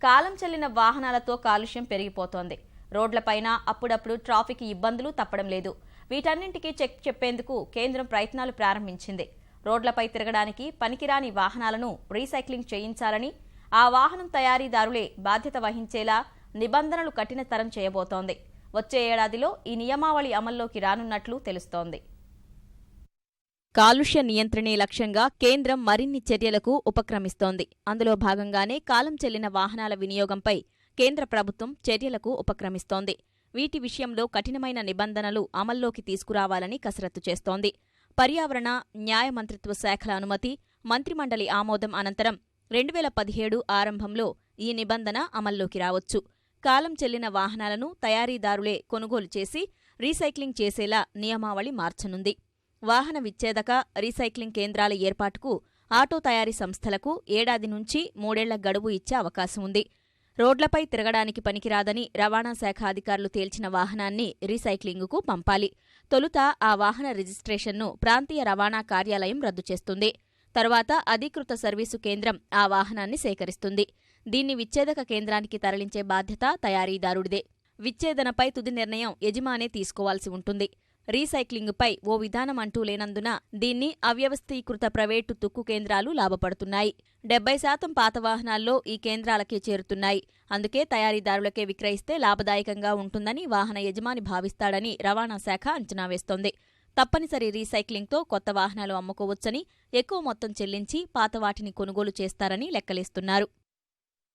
కాలం చెల్లిన వాహనాలతో కాలుష్యం పెరిగిపోతోంది. రోడ్లపైన అప్పుడప్పుడు ట్రాఫిక్ ఇబ్బందులు తప్పడం లేదు. వీటన్నింటికీ చెక్ చెప్పేందుకు కేంద్రం ప్రయత్నాలు ప్రారంభించింది. రోడ్లపై తిరగడానికి పనికిరాని వాహనాలను రీసైక్లింగ్ చేయించాలని, ఆ వాహనం తయారీదారులే బాధ్యత వహించేలా నిబంధనలు కఠినతరం చేయబోతోంది. వచ్చే ఏడాదిలో ఈ నియమావళి అమల్లోకి రానున్నట్లు తెలుస్తోంది. కాలుష్య నియంత్రణే లక్ష్యంగా కేంద్రం మరిన్ని చర్యలకు ఉపక్రమిస్తోంది. అందులో భాగంగానే కాలం చెల్లిన వాహనాల వినియోగంపై కేంద్ర ప్రభుత్వం చర్యలకు ఉపక్రమిస్తోంది. వీటి విషయంలో కఠినమైన నిబంధనలు అమల్లోకి తీసుకురావాలని కసరత్తు చేస్తోంది. పర్యావరణ, న్యాయ మంత్రిత్వ శాఖల అనుమతి, మంత్రిమండలి ఆమోదం అనంతరం 2017 ఆరంభంలో ఈ నిబంధన అమల్లోకి రావచ్చు. కాలం చెల్లిన వాహనాలను తయారీదారులే కొనుగోలు చేసి రీసైక్లింగ్ చేసేలా నియమావళి మార్చనుంది. వాహన విచ్ఛేదక, రీసైక్లింగ్ కేంద్రాల ఏర్పాటుకు ఆటో తయారీ సంస్థలకు ఏడాది నుంచి 3 ఏళ్ల గడువు ఇచ్చే అవకాశం ఉంది. రోడ్లపై తిరగడానికి పనికిరాదని రవాణా శాఖ అధికారులు తేల్చిన వాహనాన్ని రీసైక్లింగుకు పంపాలి. తొలుత ఆ వాహన రిజిస్ట్రేషన్ను ప్రాంతీయ రవాణా కార్యాలయం రద్దు చేస్తుంది. తరువాత అధీకృత సర్వీసు కేంద్రం ఆ వాహనాన్ని సేకరిస్తుంది. దీన్ని విచ్ఛేదక కేంద్రానికి తరలించే బాధ్యత తయారీదారుడిదే. విచ్ఛేదనపై తుది నిర్ణయం యజమానే తీసుకోవాల్సి ఉంటుంది. రీసైక్లింగుపై ఓ విధానం అంటూ లేనందున దీన్ని అవ్యవస్థీకృత ప్రైవేటు తుక్కు కేంద్రాలు లాభపడుతున్నాయి. 70% పాత వాహనాల్లో ఈ కేంద్రాలకే చేరుతున్నాయి. అందుకే తయారీదారులకే విక్రయిస్తే లాభదాయకంగా ఉంటుందని వాహన యజమాని భావిస్తాడని రవాణా శాఖ అంచనా వేస్తోంది. తప్పనిసరి రీసైక్లింగ్తో కొత్త వాహనాలు అమ్ముకోవచ్చని, ఎక్కువ మొత్తం చెల్లించి పాత వాటిని కొనుగోలు చేస్తారని లెక్కలేస్తున్నారు.